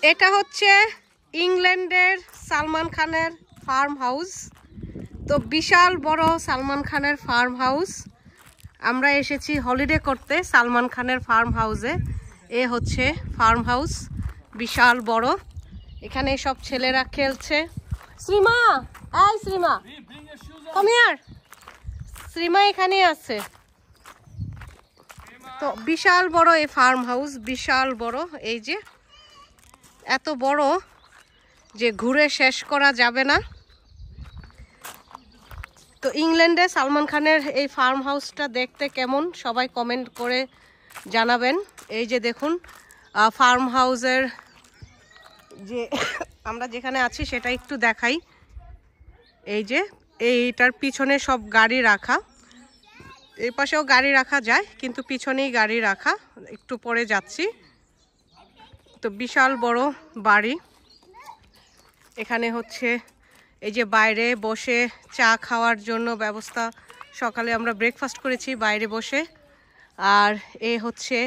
এটা হচ্ছে ইংল্যান্ডের সালমান খানের ফার্ম হাউস। তো বিশাল বড় সালমান খানের ফার্ম হাউস। আমরা এসেছি হলিডে করতে সালমান খানের ফার্ম হাউসে। এ হচ্ছে ফার্ম হাউস, বিশাল বড়। এখানে সব ছেলেরা খেলছে। শ্রীমা, এই শ্রীমা, কাম হিয়ার। শ্রীমা এখানে আছে। তো বিশাল বড় এই ফার্ম হাউস, বিশাল বড়। এই যে এত বড় যে ঘুরে শেষ করা যাবে না। তো ইংল্যান্ডে সালমান খানের এই ফার্ম হাউসটা দেখতে কেমন সবাই কমেন্ট করে জানাবেন। এই যে দেখুন ফার্ম হাউসের যে আমরা যেখানে আছি সেটা একটু দেখাই। এই যে এইটার পিছনে সব গাড়ি রাখা, এই পাশেও গাড়ি রাখা যায় কিন্তু পিছনেই গাড়ি রাখা। একটু পরে যাচ্ছি। তো বিশাল বড় বাড়ি। এখানে হচ্ছে এই যে বাইরে বসে চা খাওয়ার জন্য ব্যবস্থা। সকালে আমরা ব্রেকফাস্ট করেছি বাইরে বসে। আর এ হচ্ছে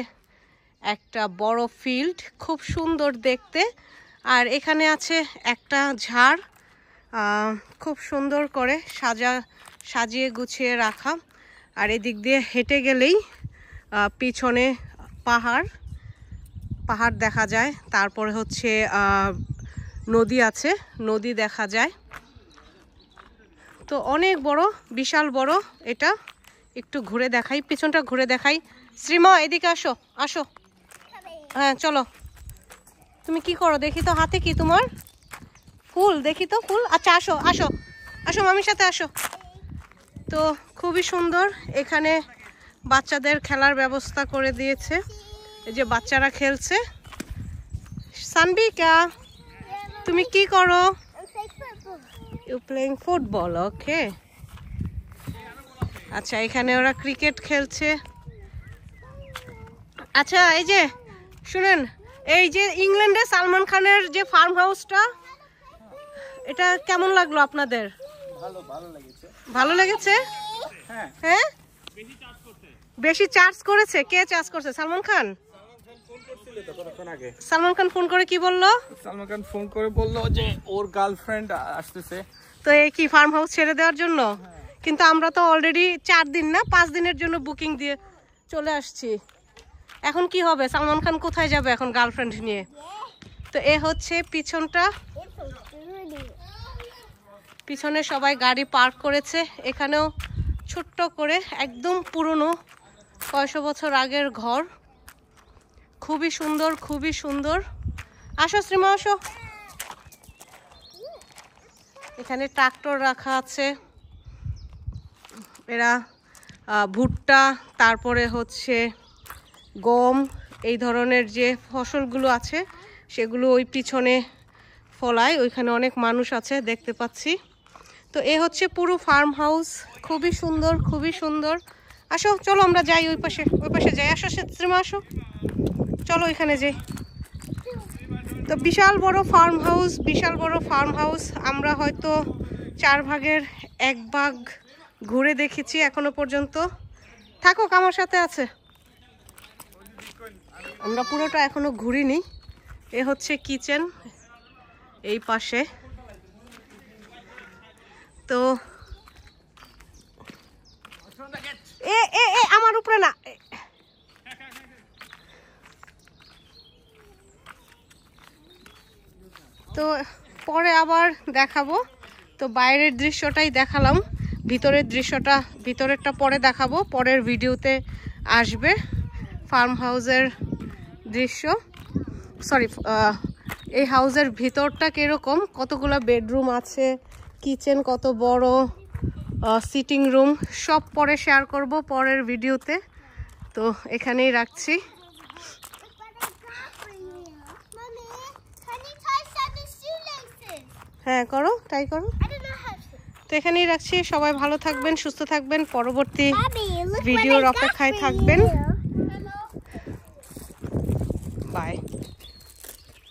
একটা বড় ফিল্ড, খুব সুন্দর দেখতে। আর এখানে আছে একটা ঝাড়, খুব সুন্দর করে সাজিয়ে গুছিয়ে রাখা। আর এদিক দিয়ে হেঁটে গেলেই পিছনে পাহাড় দেখা যায়। তারপরে হচ্ছে নদী আছে, নদী দেখা যায়। তো অনেক বড়, বিশাল বড় এটা। একটু ঘুরে দেখাই, পিছনটা ঘুরে দেখাই। শ্রীমা এদিকে আসো, আসো। হ্যাঁ চলো। তুমি কি করো দেখি তো, হাতে কি তোমার? ফুল, দেখি তো ফুল। আচ্ছা আসো আসো আসো, মামির সাথে আসো। তো খুবই সুন্দর। এখানে বাচ্চাদের খেলার ব্যবস্থা করে দিয়েছে। এই যে বাচ্চারা খেলছে। সানবিকা, তুমি কি করো? ইউ প্লেইং ফুটবল, ওকে। আচ্ছা এখানে ওরা ক্রিকেট খেলছে। আচ্ছা এই যে শুনেন, এই যে ইংল্যান্ডে সালমান খানের যে ফার্ম হাউসটা, এটা কেমন লাগলো আপনাদের? ভালো লেগেছে। হ্যাঁ বেশি চার্জ করেছে। কে চার্জ করছে? সালমান খান। সালমান খান ফোন করে কি বললো? সালমান খান ফোন করে বললো যে ওর গার্লফ্রেন্ড আসতেছে। তো এই কি ফার্ম হাউস ছেড়ে দেওয়ার জন্য? কিন্তু আমরা তো অলরেডি 4 দিন না 5 দিনের জন্য বুকিং দিয়ে চলে আসছি। এখন কি হবে? সালমান খান কোথায় যাবে এখন গার্লফ্রেন্ড নিয়ে? তো এ হচ্ছে পিছনটা, পিছনে সবাই গাড়ি পার্ক করেছে। এখানেও ছোট্ট করে একদম পুরনো, কয়শো বছর আগের ঘর। খুবই সুন্দর, খুবই সুন্দর। আসো শ্রীমা আসো। এখানে ট্রাক্টর রাখা আছে। এরা ভুট্টা, তারপরে হচ্ছে গম, এই ধরনের যে ফসলগুলো আছে সেগুলো ওই পিছনে ফলায়। ওইখানে অনেক মানুষ আছে দেখতে পাচ্ছি। তো এ হচ্ছে পুরো ফার্ম হাউস। খুবই সুন্দর, খুবই সুন্দর। আসো চলো আমরা যাই ওই পাশে যাই। আসো শ্রীমা আসো, চলো এখানে যাই। তো বিশাল বড় ফার্ম হাউস, বিশাল বড় ফার্ম হাউস। আমরা হয়তো 4 ভাগের 1 ভাগ ঘুরে দেখেছি এখনো পর্যন্ত। থাকুক আমার সাথে আছে, আমরা পুরোটা এখনো ঘুরিনি। এ হচ্ছে কিচেন এই পাশে। তো আমার উপরে না। তো পরে আবার দেখাবো। তো বাইরের দৃশ্যটাই দেখালাম, ভিতরেরটা পরে দেখাবো, পরের ভিডিওতে আসবে ফার্ম হাউসের দৃশ্য। সরি, এই হাউসের ভিতরটা কিরকম, কতগুলো বেডরুম আছে, কিচেন কত বড়, সিটিং রুম, সব পরে শেয়ার করব পরের ভিডিওতে। তো এখানেই রাখছি। হ্যাঁ করো, ট্রাই করো। তো এখানেই রাখছি। সবাই ভালো থাকবেন, সুস্থ থাকবেন, পরবর্তী ভিডিওর অপেক্ষায় থাকবেন।